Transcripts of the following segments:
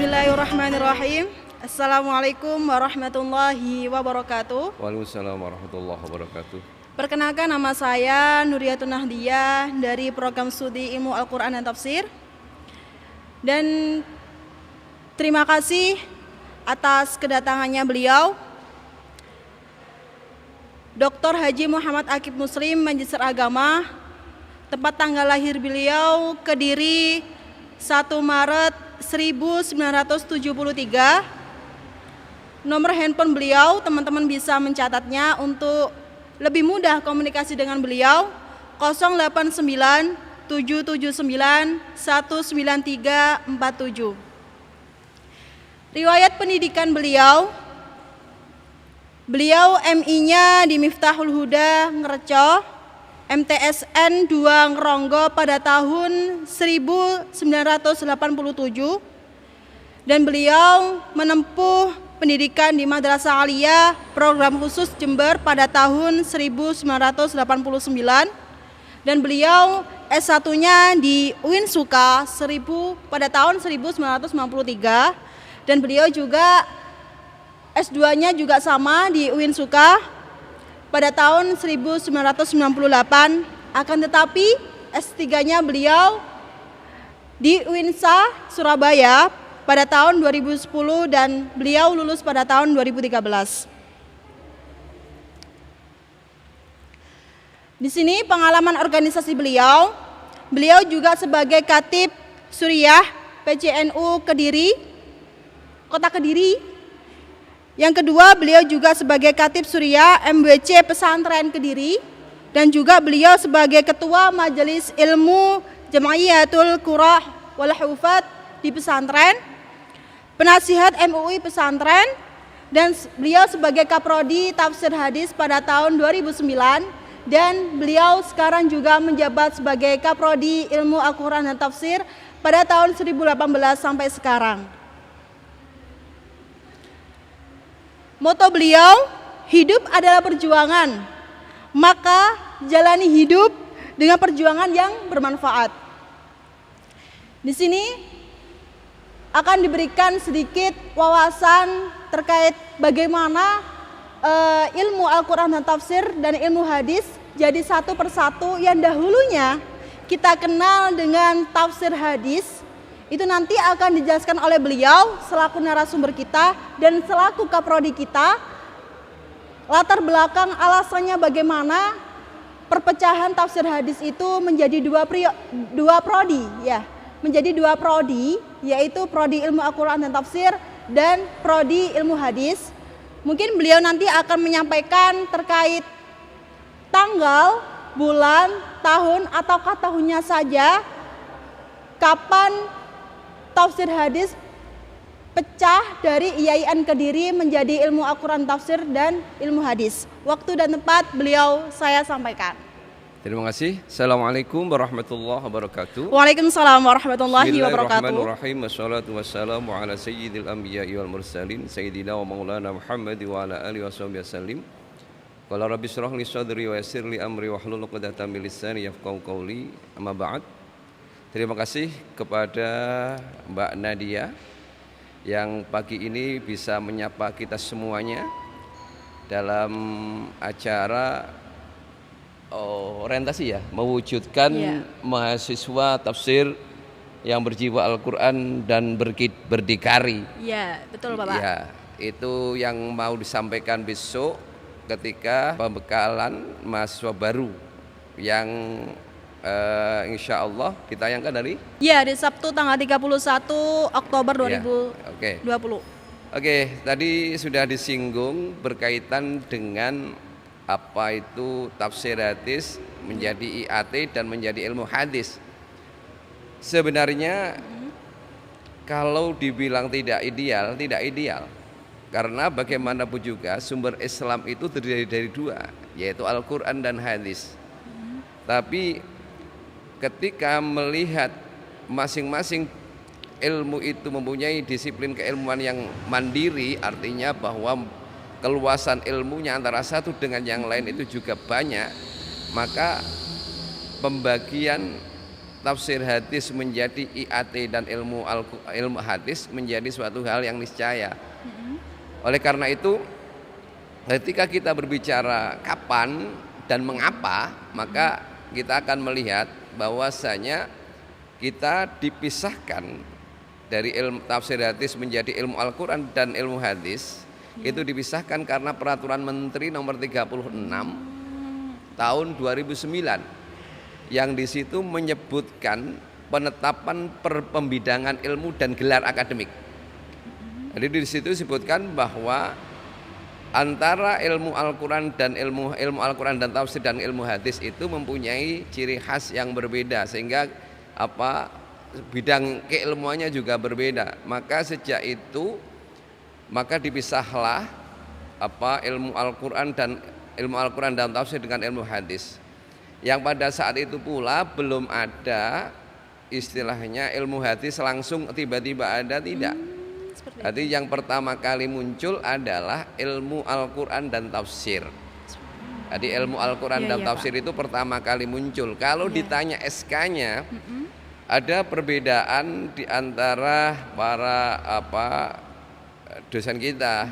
Bismillahirrahmanirrahim. Assalamualaikum warahmatullahi wabarakatuh. Waalaikumsalam warahmatullahi wabarakatuh. Perkenalkan, nama saya Nuriyatun Nahdiyah dari program studi Ilmu Al-Quran dan Tafsir. Dan terima kasih atas kedatangannya beliau, Dr. Haji Muhammad Akib Muslim, Magister Agama. Tempat tanggal lahir beliau Kediri 1 Maret 1973. Nomor handphone beliau, teman-teman bisa mencatatnya untuk lebih mudah komunikasi dengan beliau, 089 779 19347. Riwayat pendidikan beliau MI-nya di Miftahul Huda Ngereco, MTSN 2 Ngeronggo pada tahun 1987, dan beliau menempuh pendidikan di Madrasah Aliyah program khusus Jember pada tahun 1989, dan beliau S1-nya di UIN Suka pada tahun 1993, dan beliau juga S2-nya juga sama di UIN Suka pada tahun 1998. Akan tetapi S3-nya beliau di UINSA Surabaya pada tahun 2010, dan beliau lulus pada tahun 2013. Di sini pengalaman organisasi beliau juga sebagai Khatib Suriah PCNU Kediri, Kota Kediri. Yang kedua, beliau juga sebagai Khatib Suriah MWC Pesantren Kediri, dan juga beliau sebagai Ketua Majelis Ilmu Jam'iyatul Qur'ah wal Hufat di pesantren, penasihat MUI pesantren, dan beliau sebagai Kaprodi Tafsir Hadis pada tahun 2009, dan beliau sekarang juga menjabat sebagai Kaprodi Ilmu Al-Quran dan Tafsir pada tahun 2018 sampai sekarang. Moto beliau, hidup adalah perjuangan, maka jalani hidup dengan perjuangan yang bermanfaat. Di sini akan diberikan sedikit wawasan terkait bagaimana ilmu Al-Quran dan Tafsir dan ilmu hadis jadi satu persatu. Yang dahulunya kita kenal dengan tafsir hadis, itu nanti akan dijelaskan oleh beliau selaku narasumber kita dan selaku kaprodi kita. Latar belakang alasannya bagaimana perpecahan tafsir hadis itu menjadi dua prodi, yaitu prodi ilmu Al-Quran dan Tafsir dan prodi ilmu hadis. Mungkin beliau nanti akan menyampaikan terkait tanggal, bulan, tahun, ataukah tahunnya saja kapan tafsir hadis pecah dari IAIN Kediri menjadi ilmu Al-Quran Tafsir dan ilmu hadis. Waktu dan tempat beliau saya sampaikan. Terima kasih. Assalamualaikum warahmatullahi wabarakatuh. Waalaikumsalam warahmatullahi wabarakatuh. Bismillahirrahmanirrahim. Wassalatu wassalamu ala sayyidil anbiya'i wal mursalin sayyidina wa maulana Muhammad wa ala alihi washabihi wasallim. Qala rabbi shrah li sadri wa yassir li amri wahlul 'uqdatam min lisani yafqahu qawli. Amma ba'd. Terima kasih kepada Mbak Nadia yang pagi ini bisa menyapa kita semuanya dalam acara orientasi ya, mewujudkan mahasiswa tafsir yang berjiwa Al-Quran dan berdikari. Iya, betul Bapak. Ya, itu yang mau disampaikan besok ketika pembekalan mahasiswa baru yang insya Allah ditayangkan dari? Ya, di Sabtu tanggal 31 Oktober 2020. Oke, tadi sudah disinggung berkaitan dengan apa itu tafsir hadis menjadi IAT dan menjadi ilmu hadis. Sebenarnya kalau dibilang tidak ideal, tidak ideal. Karena bagaimanapun juga sumber Islam itu terdiri dari dua, yaitu Al-Quran dan hadis. Tapi ketika melihat masing-masing ilmu itu mempunyai disiplin keilmuan yang mandiri, artinya bahwa keluasan ilmunya antara satu dengan yang lain itu juga banyak, maka pembagian tafsir hadis menjadi IAT dan ilmu hadis menjadi suatu hal yang niscaya. Oleh karena itu, ketika kita berbicara kapan dan mengapa, maka kita akan melihat bahwasanya kita dipisahkan dari ilmu tafsir hadis menjadi ilmu Al-Quran dan ilmu hadis. Itu dipisahkan karena peraturan Menteri nomor 36 tahun 2009 yang di situ menyebutkan penetapan pembidangan ilmu dan gelar akademik. Jadi di situ disebutkan bahwa antara ilmu Al-Quran dan ilmu Al-Quran dan tafsir dan ilmu hadis itu mempunyai ciri khas yang berbeda, sehingga bidang keilmuannya juga berbeda. Maka sejak itu maka dipisahlah ilmu Al-Quran dan tafsir dengan ilmu hadis. Yang pada saat itu pula belum ada istilahnya ilmu hadis langsung tiba-tiba ada, tidak. Jadi yang pertama kali muncul adalah ilmu Al-Quran dan tafsir. Jadi ilmu Al-Quran dan tafsir itu pertama kali muncul. Kalau ditanya SK-nya, ada perbedaan di antara para dosen kita.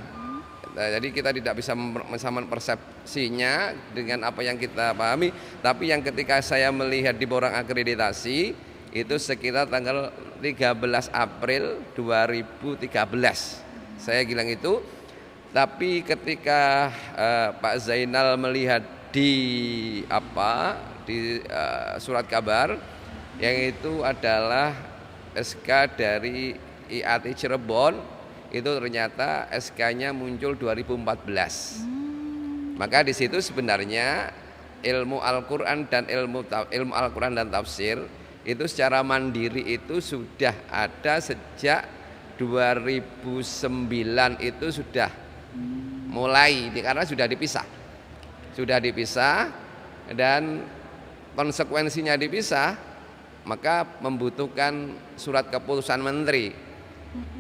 Jadi kita tidak bisa mensamakan persepsinya dengan apa yang kita pahami. Tapi yang ketika saya melihat di borang akreditasi itu sekitar tanggal 13 April 2013 saya bilang itu. Tapi ketika Pak Zainal melihat di surat kabar yang itu adalah SK dari IAT Cirebon, itu ternyata SK-nya muncul 2014. Maka di situ sebenarnya ilmu Al-Quran dan ilmu Al-Quran dan tafsir itu secara mandiri itu sudah ada sejak 2009, itu sudah mulai karena sudah dipisah dan konsekuensinya dipisah, maka membutuhkan surat keputusan menteri.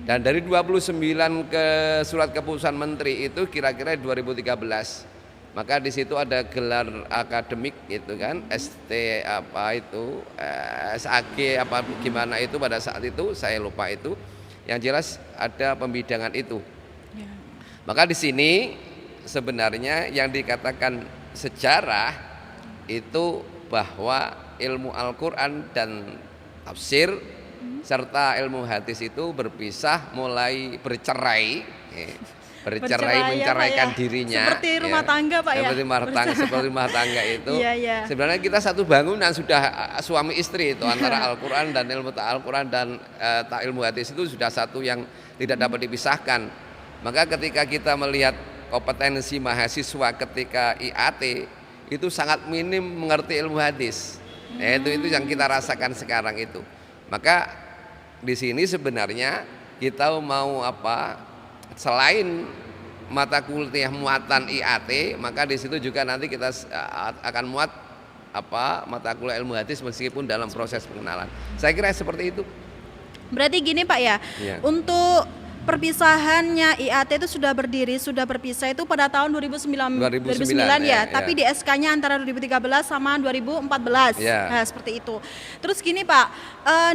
Dan dari 29 ke surat keputusan menteri itu kira-kira 2013. Maka di situ ada gelar akademik gitu kan, SAG gimana itu pada saat itu saya lupa itu. Yang jelas ada pembidangan itu. Maka di sini sebenarnya yang dikatakan sejarah itu bahwa ilmu Al-Quran dan tafsir serta ilmu hadis itu berpisah, mulai bercerai menceraikan dirinya seperti rumah tangga Pak, seperti rumah tangga itu. Sebenarnya kita satu bangunan, sudah suami istri itu antara Al-Quran dan ilmu Al-Quran dan ilmu hadis itu sudah satu yang tidak dapat dipisahkan. Maka ketika kita melihat kompetensi mahasiswa ketika IAT itu sangat minim mengerti ilmu hadis. Itu yang kita rasakan sekarang itu. Maka di sini sebenarnya kita mau selain mata kuliah muatan IAT, maka di situ juga nanti kita akan muat mata kuliah ilmu hadis meskipun dalam proses pengenalan. Saya kira seperti itu. Berarti gini Pak ya. Untuk perpisahannya IAT itu sudah berpisah itu pada tahun 2009 ya. Tapi di SK-nya antara 2013 sama 2014. Nah, seperti itu. Terus gini Pak,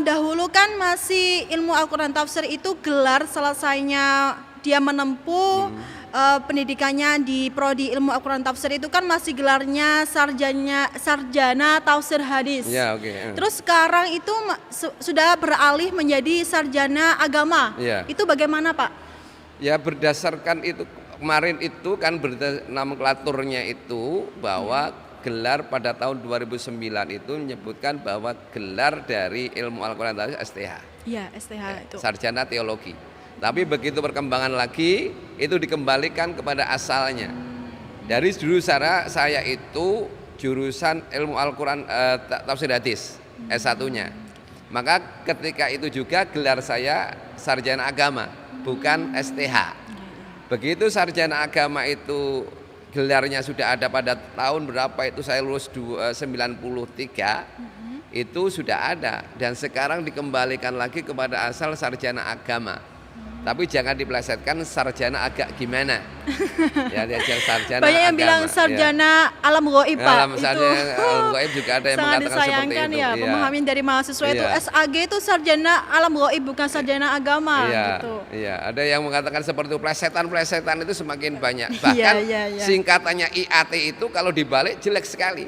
dahulu kan masih ilmu Al-Quran tafsir itu gelar selesainya dia menempuh pendidikannya di prodi ilmu Al-Quran tafsir itu kan masih gelarnya sarjana tafsir hadis. Terus sekarang itu sudah beralih menjadi sarjana agama. Itu bagaimana Pak? Ya berdasarkan itu kemarin itu kan nomenklaturnya itu bahwa gelar pada tahun 2009 itu menyebutkan bahwa gelar dari ilmu Al-Quran tafsir STH. Iya, STH itu. Sarjana teologi. Tapi begitu perkembangan lagi itu dikembalikan kepada asalnya. Dari dulu saya itu jurusan ilmu Al-Quran tafsir hadis S1-nya. Maka ketika itu juga gelar saya sarjana agama, bukan STH. Begitu sarjana agama itu gelarnya sudah ada pada tahun berapa itu saya lulus 93, itu sudah ada dan sekarang dikembalikan lagi kepada asal sarjana agama. Tapi jangan dipelesetkan sarjana agak gimana. Ya, yang sarjana Banyak yang agama, bilang sarjana alam ghaib, Pak. Alam ghaib juga ada yang sangat mengatakan seperti disayangkan itu. ya, pemahaman dari mahasiswa itu Iya. SAG itu sarjana alam ghaib bukan sarjana agama gitu. Iya, ada yang mengatakan seperti itu. Plesetan itu semakin banyak. Bahkan Iya. singkatannya IAT itu kalau dibalik jelek sekali.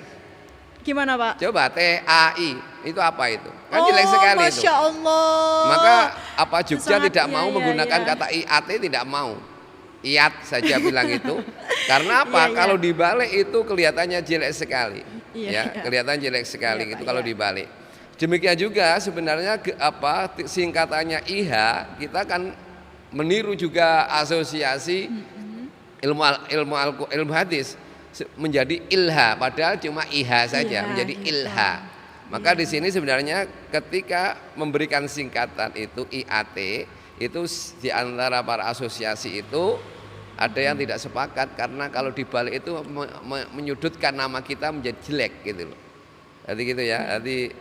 Gimana, Pak? Coba TAI itu apa itu? Kan jelek sekali itu. Masya Allah. Maka apa Jogja Sangat, tidak mau iya, menggunakan iya. kata IAT, tidak mau. IAT saja bilang itu. Karena apa? Iya. Kalau dibalik itu kelihatannya jelek sekali. Iya. Kelihatan jelek sekali Iya, itu Pak, kalau iya. dibalik. Demikian juga sebenarnya singkatannya IHA kita kan meniru juga asosiasi ilmu hadis menjadi ilha, padahal cuma IHA saja, Iya, menjadi iya. ilha. Maka di sini sebenarnya ketika memberikan singkatan itu IAT itu di antara para asosiasi itu ada yang tidak sepakat karena kalau dibalik itu menyudutkan nama kita menjadi jelek gitu loh. Jadi gitu ya. Jadi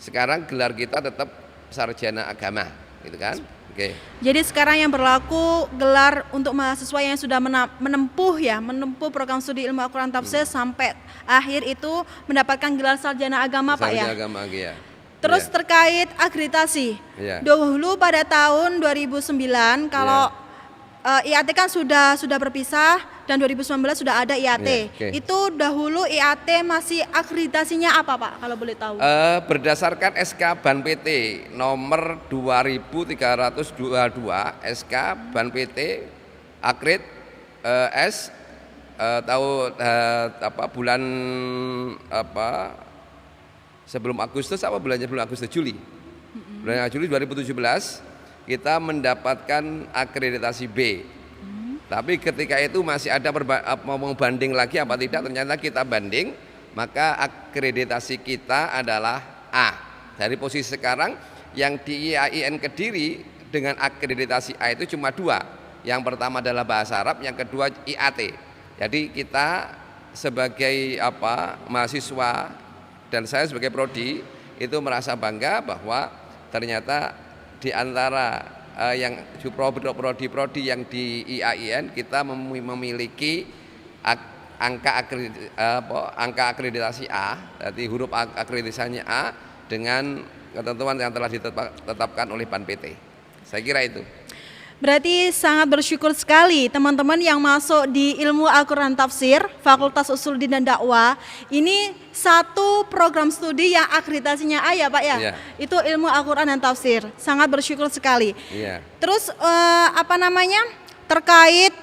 sekarang gelar kita tetap sarjana agama, gitu kan? Oke. Jadi sekarang yang berlaku gelar untuk mahasiswa yang sudah menempuh program studi ilmu Al-Quran Tafsir sampai akhir itu mendapatkan gelar sarjana agama, Pak ya. Sarjana agama, ya. Terus Iya. terkait akreditasi. Iya. Dahulu pada tahun 2009 kalau IAT kan sudah berpisah dan 2019 sudah ada IAT. Iya, oke. Itu dahulu IAT masih akreditasinya apa, Pak, kalau boleh tahu? Berdasarkan SK Ban PT nomor 2322 SK Ban PT Akred S bulan sebelum Agustus bulan Agustus Juli. Bulan Juli 2017 kita mendapatkan akreditasi B. Tapi ketika itu masih ada mau banding lagi apa tidak, ternyata kita banding, maka akreditasi kita adalah A. Dari posisi sekarang yang di IAIN Kediri dengan akreditasi A itu cuma 2. Yang pertama adalah bahasa Arab, yang kedua IAT. Jadi kita sebagai mahasiswa dan saya sebagai prodi itu merasa bangga bahwa ternyata di antara yang prodi-prodi yang di IAIN kita memiliki angka akreditasi A, jadi huruf akreditasinya A dengan ketentuan yang telah ditetapkan oleh Ban PT. Saya kira itu. Berarti sangat bersyukur sekali teman-teman yang masuk di ilmu Al-Quran Tafsir Fakultas Usuluddin dan Dakwah. Ini satu program studi yang akreditasinya A ya, Pak ya. Iya. Itu ilmu Al-Quran dan Tafsir. Sangat bersyukur sekali. Iya. Terus terkait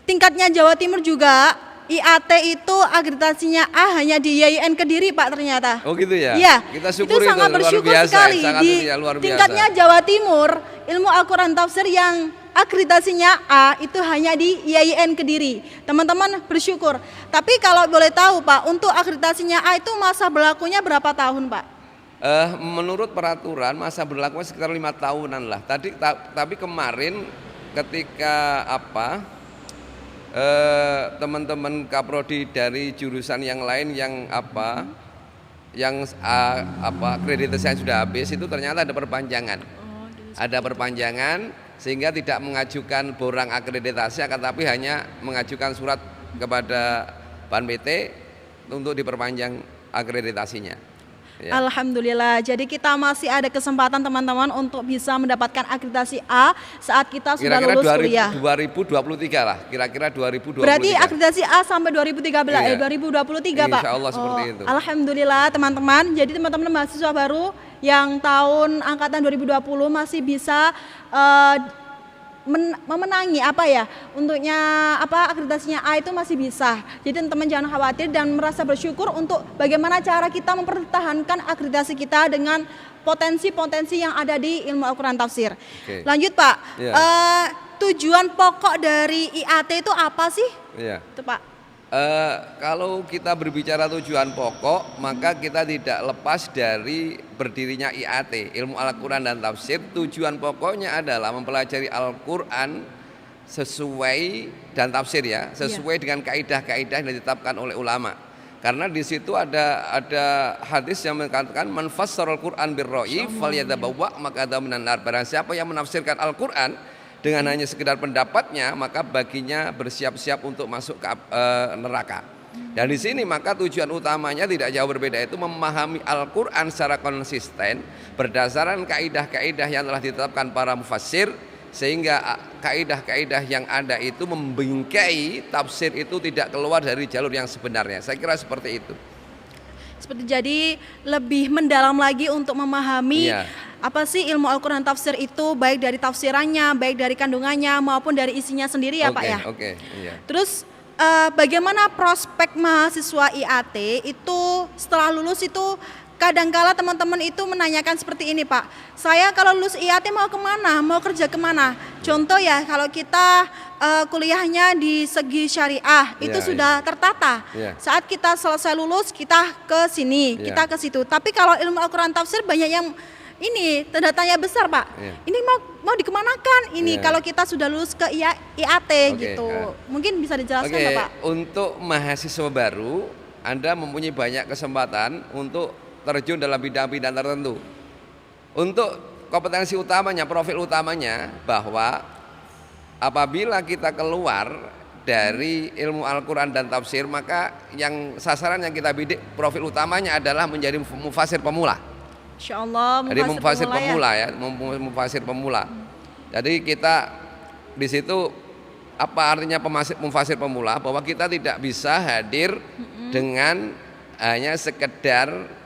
tingkatnya Jawa Timur juga IAT itu akreditasinya A hanya di IAIN Kediri, Pak, ternyata. Oh gitu ya. Iya. Kita syukur itu sangat luar bersyukur biasa, sekali sangat di luar biasa. tingkatnya Jawa Timur ilmu Al-Quran Tafsir yang akreditasinya A itu hanya di IAIN Kediri. Teman-teman bersyukur. Tapi kalau boleh tahu, Pak, untuk akreditasinya A itu masa berlakunya berapa tahun, Pak? Menurut peraturan masa berlakunya sekitar 5 tahunan lah. Tapi kemarin ketika teman-teman kaprodi dari jurusan yang lain yang akreditasinya sudah habis itu ternyata ada perpanjangan. Ada perpanjangan sehingga tidak mengajukan borang akreditasi akan tapi hanya mengajukan surat kepada Ban PT untuk diperpanjang akreditasinya. Ya. Alhamdulillah. Jadi kita masih ada kesempatan teman-teman untuk bisa mendapatkan akreditasi A saat kita sudah lulus kuliah. 2023 lah, kira-kira 2023. Berarti akreditasi A sampai 2023, 2023 Pak. Insya Allah seperti itu. Alhamdulillah teman-teman. Jadi teman-teman mahasiswa baru yang tahun angkatan 2020 masih bisa memenangi untuknya akreditasinya A itu masih bisa. Jadi teman-teman jangan khawatir dan merasa bersyukur untuk bagaimana cara kita mempertahankan akreditasi kita dengan potensi-potensi yang ada di ilmu Al-Quran Tafsir. Oke. Lanjut, Pak. Ya. Tujuan pokok dari IAT itu apa sih? Iya. Itu, Pak. Kalau kita berbicara tujuan pokok, maka kita tidak lepas dari berdirinya IAT, ilmu Al-Quran dan Tafsir. Tujuan pokoknya adalah mempelajari Al-Quran sesuai dan tafsir ya, sesuai dengan kaidah-kaidah yang ditetapkan oleh ulama. Karena di situ ada hadis yang mengatakan man fassarul Qur'an birra'i falyadabawwa maq'adahu minan nar. Barang siapa yang menafsirkan Al-Qur'an dengan hanya sekedar pendapatnya, maka baginya bersiap-siap untuk masuk ke neraka. Dan di sini maka tujuan utamanya tidak jauh berbeda, itu memahami Al-Qur'an secara konsisten berdasarkan kaidah-kaidah yang telah ditetapkan para mufassir, sehingga kaidah-kaidah yang ada itu membingkai tafsir itu tidak keluar dari jalur yang sebenarnya. Saya kira seperti itu. Seperti jadi lebih mendalam lagi untuk memahami apa sih ilmu Al-Quran tafsir itu, baik dari tafsirannya, baik dari kandungannya maupun dari isinya sendiri ya Pak ya. Iya. Terus bagaimana prospek mahasiswa IAT itu setelah lulus itu? Kadangkala teman-teman itu menanyakan seperti ini Pak, saya kalau lulus IAT mau kemana, mau kerja kemana? Contoh ya, kalau kita kuliahnya di segi syariah itu sudah tertata. Saat kita selesai lulus kita ke sini, kita ke situ. Tapi kalau ilmu Al-Quran tafsir banyak yang ini tanda tanya besar Pak. Ini mau dikemanakan? Ini kalau kita sudah lulus ke IAT gitu. Mungkin bisa dijelaskan Pak? Untuk mahasiswa baru, Anda mempunyai banyak kesempatan untuk terjun dalam bidang-bidang tertentu. Untuk kompetensi utamanya, profil utamanya, bahwa apabila kita keluar dari ilmu Al-Quran dan tafsir, maka yang sasaran yang kita bidik profil utamanya adalah menjadi mufasir pemula. Insya Allah, jadi mufasir pemula ya, mufasir pemula. Jadi kita di situ apa artinya mufasir pemula? Bahwa kita tidak bisa hadir dengan hanya sekedar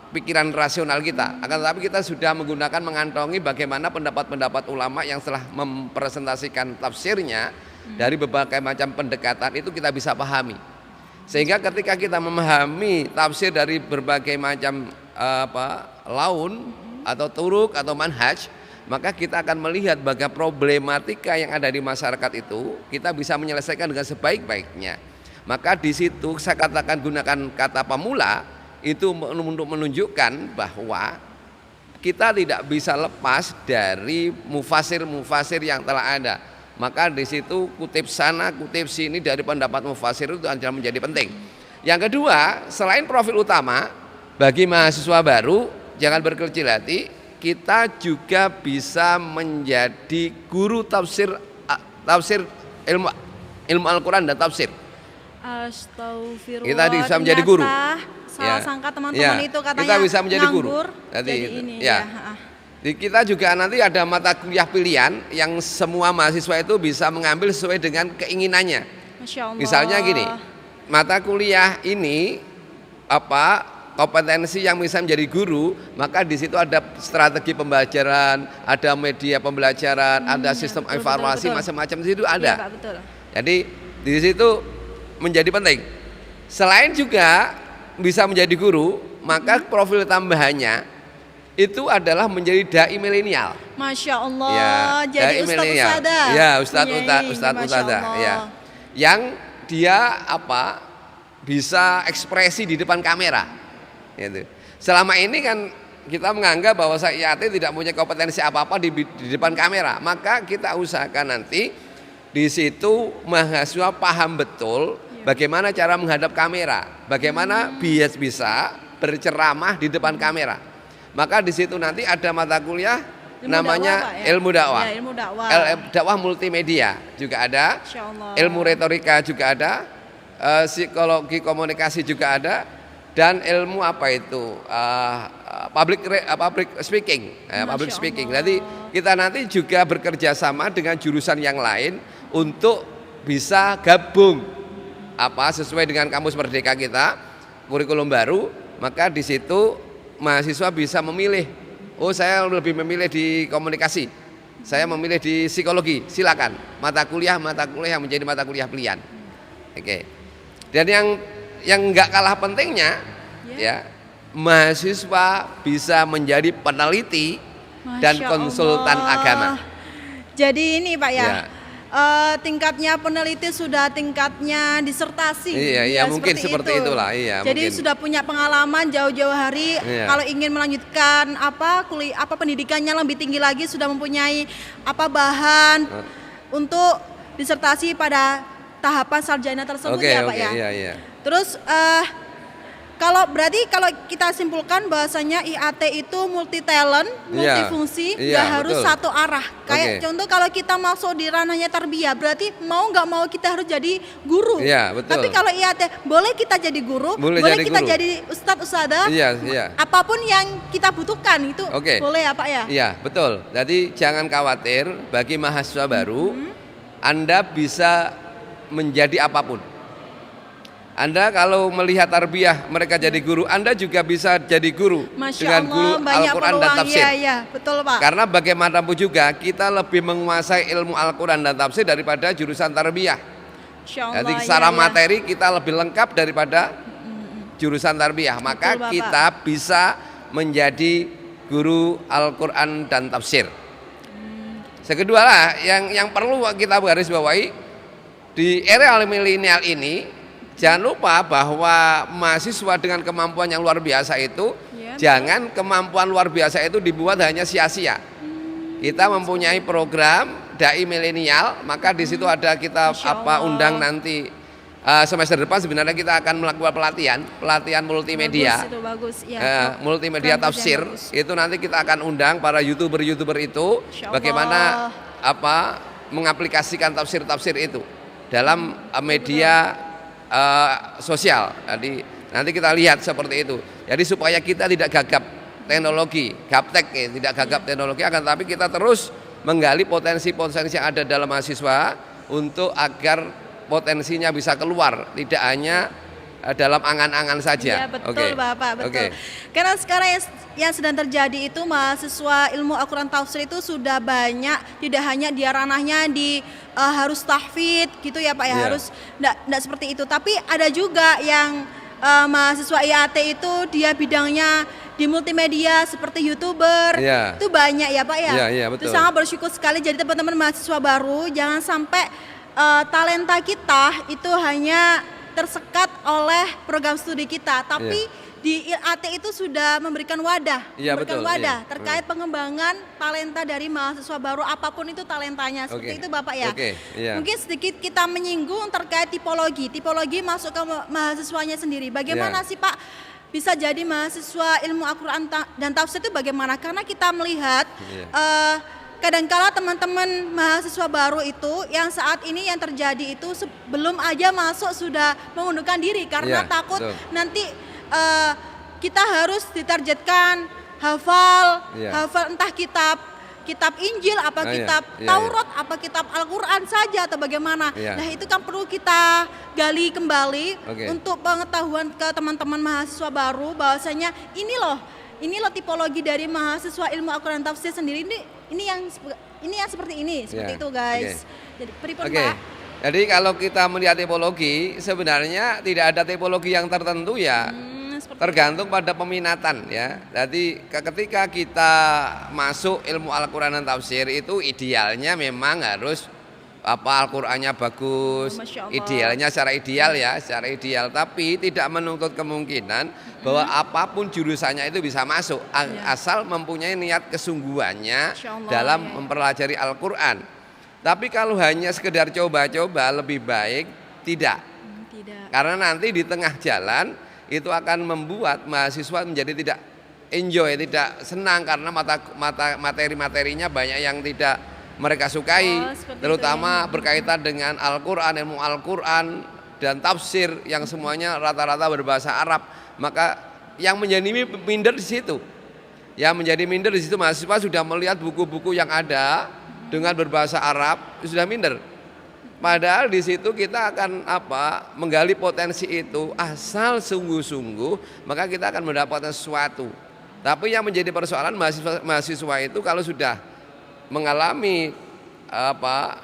pikiran rasional kita, akan tetapi kita sudah mengantongi bagaimana pendapat-pendapat ulama yang telah mempresentasikan tafsirnya dari berbagai macam pendekatan, itu kita bisa pahami. Sehingga ketika kita memahami tafsir dari berbagai macam laun atau turuk atau manhaj, maka kita akan melihat bagaimana problematika yang ada di masyarakat itu kita bisa menyelesaikan dengan sebaik-baiknya. Maka di situ saya katakan gunakan kata pemula itu untuk menunjukkan bahwa kita tidak bisa lepas dari mufasir-mufasir yang telah ada. Maka di situ kutip sana, kutip sini dari pendapat mufasir itu adalah menjadi penting. Yang kedua, selain profil utama, bagi mahasiswa baru jangan berkecil hati, kita juga bisa menjadi guru tafsir ilmu Al-Quran dan tafsir. Astagfirullah. Kita bisa menjadi guru. Salah sangka teman-teman itu katanya kita bisa menjadi nganggur, guru. jadi ini Kita juga nanti ada mata kuliah pilihan yang semua mahasiswa itu bisa mengambil sesuai dengan keinginannya. Masya Allah. Misalnya gini, mata kuliah ini kompetensi yang bisa menjadi guru, maka di situ ada strategi pembelajaran, ada media pembelajaran, ada sistem informasi macam-macam di situ ada. Pak, betul. Jadi di situ menjadi penting. Selain juga bisa menjadi guru, maka profil tambahannya itu adalah menjadi dai milenial. Masya Allah, jadi ustadz-ustadzah. Ya, ustadz-ustadzah ya. Yang dia bisa ekspresi di depan kamera. Gitu. Selama ini kan kita menganggap bahwa IAT tidak punya kompetensi apa-apa di depan kamera, maka kita usahakan nanti di situ mahasiswa paham betul bagaimana cara menghadap kamera, bagaimana bisa berceramah di depan kamera. Maka di situ nanti ada mata kuliah namanya ilmu dakwah. Ya, ilmu dakwah. Dakwah multimedia juga ada. Ilmu retorika juga ada. Psikologi komunikasi juga ada. Dan ilmu public speaking. Public speaking. Jadi kita nanti juga bekerja sama dengan jurusan yang lain untuk bisa gabung sesuai dengan kampus merdeka kita, kurikulum baru. Maka di situ mahasiswa bisa memilih, saya lebih memilih di komunikasi, saya memilih di psikologi, silakan mata kuliah yang menjadi mata kuliah pilihan. Oke. Dan yang nggak kalah pentingnya mahasiswa bisa menjadi peneliti dan konsultan agama. Jadi ini Pak tingkatnya peneliti sudah tingkatnya disertasi. Iya, mungkin seperti itulah. Iya, jadi mungkin sudah punya pengalaman jauh-jauh hari. Kalau ingin melanjutkan pendidikannya lebih tinggi lagi, sudah mempunyai bahan untuk disertasi pada tahapan sarjana tersebut. Pak ya. Iya. Terus kalau kita simpulkan bahwasanya IAT itu multi talent, multifungsi, nggak harus betul. satu arah. Kayak contoh kalau kita masuk di ranahnya tarbiyah, berarti mau nggak mau kita harus jadi guru. Iya, betul. Tapi kalau IAT, boleh kita jadi guru, boleh kita jadi ustadz ustadzah, apapun yang kita butuhkan itu boleh ya Pak ya? Iya, betul. Jadi jangan khawatir, bagi mahasiswa baru, Anda bisa menjadi apapun. Anda kalau melihat tarbiyah mereka jadi guru, Anda juga bisa jadi guru. Masya dengan Allah, guru Al-Quran dan tafsir. Iya, betul Pak. Karena bagaimanapun juga kita lebih menguasai ilmu Al-Quran dan tafsir daripada jurusan tarbiyah. Jadi secara materi kita lebih lengkap daripada jurusan tarbiyah. Maka betul, kita bisa menjadi guru Al-Quran dan tafsir. Sekedua lah yang perlu kita garis bawahi di era milenial ini. Jangan lupa bahwa mahasiswa dengan kemampuan yang luar biasa itu jangan kemampuan luar biasa itu dibuat hanya sia-sia. Kita mempunyai program dai milenial, maka di situ ada kita undang nanti semester depan sebenarnya kita akan melakukan pelatihan multimedia. Bagus, multimedia tafsir. Itu nanti kita akan undang para YouTuber itu bagaimana mengaplikasikan tafsir itu dalam media sosial. Jadi nanti kita lihat seperti itu. Jadi supaya kita tidak gagap teknologi, gaptek tidak gagap teknologi, akan tapi kita terus menggali potensi-potensi yang ada dalam mahasiswa untuk agar potensinya bisa keluar, tidak hanya dalam angan-angan saja. Iya betul Bapak, betul. Karena sekarang yang sedang terjadi itu mahasiswa ilmu Al-Quran tafsir itu sudah banyak, tidak hanya dia ranahnya di harus tahfidz gitu ya Pak ya, harus enggak seperti itu. Tapi ada juga yang mahasiswa IAT itu dia bidangnya di multimedia seperti YouTuber. Itu banyak ya Pak ya. Itu sangat bersyukur sekali. Jadi teman-teman mahasiswa baru jangan sampai talenta kita itu hanya tersekat oleh program studi kita, tapi di IAT itu sudah memberikan wadah, terkait pengembangan talenta dari mahasiswa baru apapun itu talentanya, seperti itu Bapak ya. Mungkin sedikit kita menyinggung terkait tipologi masuk ke mahasiswanya sendiri. Bagaimana sih Pak bisa jadi mahasiswa ilmu Al-Quran dan tafsir itu bagaimana? Karena kita melihat kadangkala teman-teman mahasiswa baru itu yang saat ini yang terjadi itu sebelum aja masuk sudah mengundurkan diri karena takut nanti kita harus ditargetkan hafal entah kitab Injil, apa kitab Taurat, apa kitab Al-Quran saja atau bagaimana. Nah itu kan perlu kita gali kembali untuk pengetahuan ke teman-teman mahasiswa baru bahwasanya ini loh tipologi dari mahasiswa ilmu Al-Quran tafsir sendiri ini yang seperti ini, seperti itu guys. Jadi Pak. Jadi kalau kita melihat tipologi sebenarnya tidak ada tipologi yang tertentu ya. Tergantung pada peminatan ya. Jadi ketika kita masuk ilmu Al-Quran dan tafsir itu idealnya memang harus Al-Qur'annya bagus, idealnya secara ideal, tapi tidak menuntut kemungkinan bahwa apapun jurusannya itu bisa masuk asal mempunyai niat kesungguhannya dalam mempelajari Al-Qur'an. Tapi kalau hanya sekedar coba-coba lebih baik tidak. Karena nanti di tengah jalan itu akan membuat mahasiswa menjadi tidak enjoy, tidak senang karena materi-materinya banyak yang tidak mereka sukai, terutama berkaitan dengan Al-Quran, ilmu Al-Quran dan tafsir yang semuanya rata-rata berbahasa Arab. Maka yang menjadi minder di situ, mahasiswa sudah melihat buku-buku yang ada dengan berbahasa Arab sudah minder. Padahal di situ kita akan menggali potensi itu asal sungguh-sungguh, maka kita akan mendapatkan sesuatu. Tapi yang menjadi persoalan mahasiswa itu kalau sudah mengalami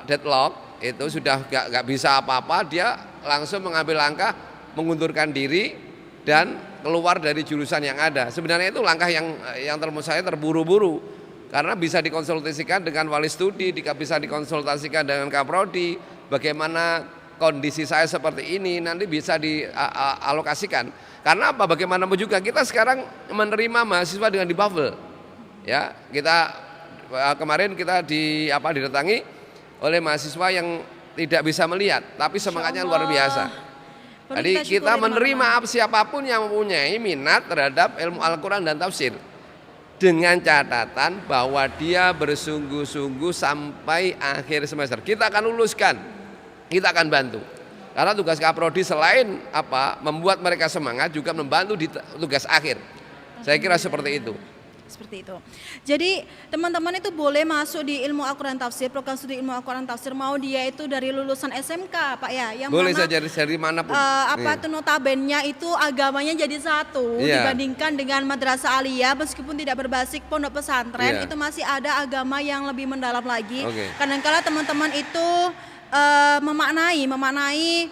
deadlock itu sudah gak bisa apa-apa, dia langsung mengambil langkah mengundurkan diri dan keluar dari jurusan yang ada. Sebenarnya itu langkah yang menurut saya terburu-buru karena bisa dikonsultasikan dengan wali studi, bisa dikonsultasikan dengan kaprodi, bagaimana kondisi saya seperti ini nanti bisa dialokasikan. Karena bagaimanapun juga kita sekarang menerima mahasiswa dengan dibubble. Ya, kemarin kita didatangi oleh mahasiswa yang tidak bisa melihat tapi semangatnya luar biasa. Perlu Jadi syukuri, kita menerima teman-teman. siapapun yang mempunyai minat terhadap ilmu Al-Quran dan tafsir, dengan catatan bahwa dia bersungguh-sungguh sampai akhir semester. Kita akan luluskan, kita akan bantu. Karena tugas Kaprodi selain membuat mereka semangat, juga membantu di tugas akhir. Saya kira seperti itu. Seperti itu. Jadi teman-teman itu boleh masuk di ilmu Al-Quran Tafsir, program studi ilmu Al-Quran Tafsir, mau dia itu dari lulusan SMK Pak ya, yang Boleh mana saja dari manapun. itu notabennya itu agamanya jadi satu dibandingkan dengan madrasah aliyah, meskipun tidak berbasis pondok pesantren, itu masih ada agama yang lebih mendalam lagi. Kadang-kala teman-teman itu memaknai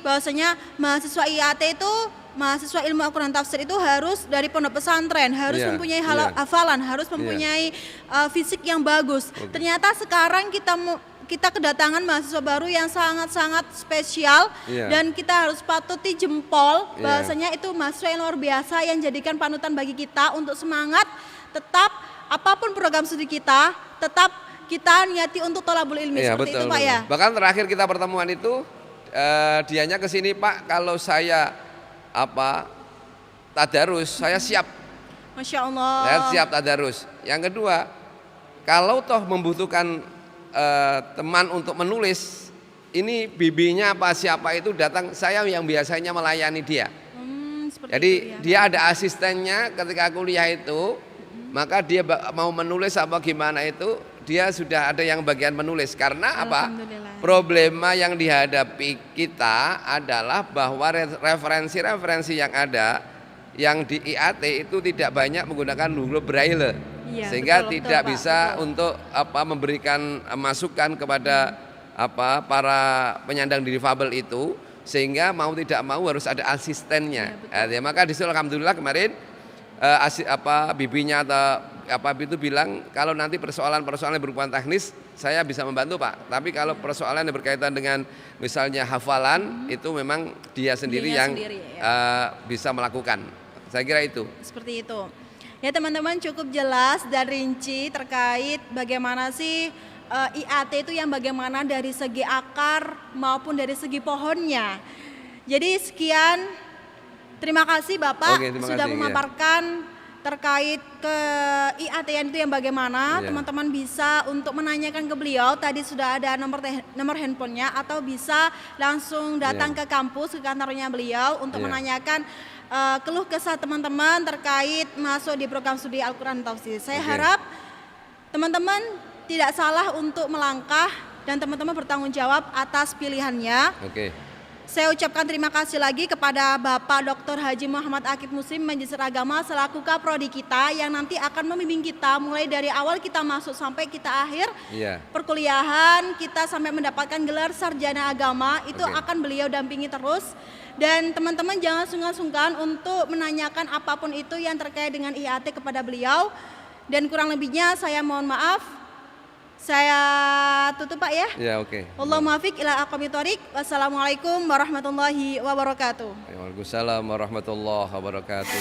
bahwasanya mahasiswa IAT itu, mahasiswa ilmu Al-Quran Tafsir itu harus dari pondok pesantren, harus mempunyai hafalan, harus mempunyai fisik yang bagus. Ternyata sekarang kita kedatangan mahasiswa baru yang sangat-sangat spesial, dan kita harus patuti jempol bahwasanya itu mahasiswa yang luar biasa, yang jadikan panutan bagi kita untuk semangat tetap apapun program studi kita, tetap kita niati untuk thalabul ilmi, seperti itu Pak ya. Bahkan terakhir kita pertemuan itu dianya ke sini, Pak, kalau saya tadarus, saya siap. Masya Allah. Saya siap tadarus. Yang kedua, kalau toh membutuhkan teman untuk menulis, ini bibinya siapa itu datang, saya yang biasanya melayani dia. Jadi dia ada asistennya ketika kuliah itu, maka dia mau menulis gimana itu, dia sudah ada yang bagian menulis. Karena problema yang dihadapi kita adalah bahwa referensi-referensi yang ada yang di IAT itu tidak banyak menggunakan huruf braille, sehingga tidak bisa untuk memberikan masukan kepada para penyandang difabel itu, sehingga mau tidak mau harus ada asistennya. Maka disitu alhamdulillah kemarin bibinya atau itu bilang, kalau nanti persoalan-persoalan yang berhubungan teknis saya bisa membantu Pak, tapi kalau persoalan yang berkaitan dengan misalnya hafalan, itu memang dia sendiri yang bisa melakukan. Saya kira itu. Seperti itu. Ya teman-teman, cukup jelas dan rinci terkait bagaimana sih IAT itu, yang bagaimana dari segi akar maupun dari segi pohonnya. Jadi sekian, terima kasih Bapak sudah memaparkan terkait ke IAT itu yang bagaimana. Teman-teman bisa untuk menanyakan ke beliau, tadi sudah ada nomor handphonenya, atau bisa langsung datang ke kampus, ke kantornya beliau untuk menanyakan keluh kesah teman-teman terkait masuk di program studi Al-Quran Tafsir. Saya harap teman-teman tidak salah untuk melangkah, dan teman-teman bertanggung jawab atas pilihannya. Saya ucapkan terima kasih lagi kepada Bapak Dr. Haji Muhammad Akib Muslim, Magister Agama, selaku Kaprodi kita, yang nanti akan membimbing kita mulai dari awal kita masuk sampai kita akhir perkuliahan, kita sampai mendapatkan gelar sarjana agama, itu akan beliau dampingi terus. Dan teman-teman jangan sungkan-sungkan untuk menanyakan apapun itu yang terkait dengan IAT kepada beliau. Dan kurang lebihnya saya mohon maaf. Saya tutup Pak ya. Allahumma muwaffiq ila aqwamit thoriq. Wassalamualaikum warahmatullahi wabarakatuh. Waalaikumsalam warahmatullahi wabarakatuh.